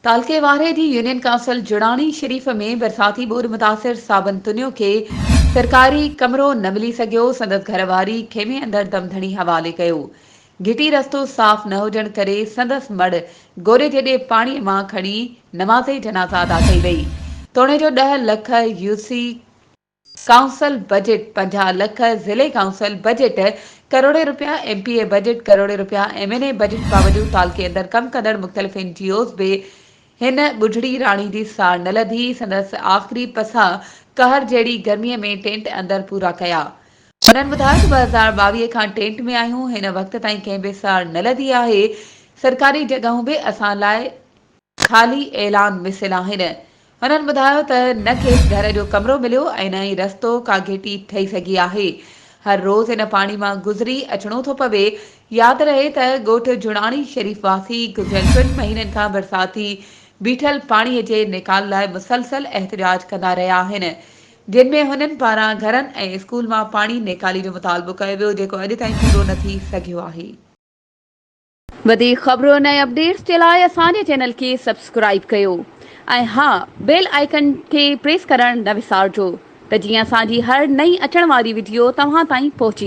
तालके वारे जी union council जुड़ानी शरीफ़ में बरसाती बूर मुतासिर साबन तुनियो के सरकारी कमरो न मिली सघियो। संदसि घरवारी खेमे अंदर दमधणी हवाले कयो। घिटी रस्तो साफ़ न हुजण करे संदसि मड़ गोरे जेॾे पाणी मां खणी नमाज़े जनाज़ा अदा कई वई। तोणे जो 10 लख यूसी काउंसिल बजट 50 लख, जिले काउंसिल बजट करोड़े रुपया, एमपीए बजट करोड़े रुपया, एमएनए बजट बावजूद तालके अंदर कम कंदड़ मुख्तलिफ एनजीओस बि हिन बुढ़ड़ी राणी जी साड़ न लधी। संदसि आख़िरी पसा कहर जहिड़ी गर्मीअ में टेंट अंदर पूरा कया। उन्हनि ॿुधायो त 2022 खां टेंट में आहियूं, हिन वक़्त ताईं कंहिं बि साड़ न लधी आहे। सरकारी जॻहूं बि असां लाइ ख़ाली ऐलान मिसिल आहिनि। हुननि ॿुधायो त न खेसि घर जो कमरो मिलियो ऐं न ई रस्तो का घिटी ठही सघी आहे। हर रोज़ इन पाणी मां गुज़री अचणो थो पवे। यादि रहे त ॻोठ जुड़ाणी शरीफ़ वासी गुज़िरियल 2 महीननि खां बरसाती बीठल पाणीअ जे निकाल लाइ मुसलसल एहतिजाज कंदा रहिया आहिनि, जिन में हुननि पारां घरनि ऐं स्कूल मां पाणी निकाली जो मुतालबो कयो वियो, जेको अॼु ताईं पूरो न थी सघियो आहे। वधीक ख़बरुनि ऐं अपडेट्स जे लाइ असांजे चैनल खे सब्सक्राइब कयो ऐं हा, बेल आइकन खे प्रेस करणु न विसारिजो त जीअं असांजी हर नई अचण वारी वीडियो तव्हां ताईं पहुची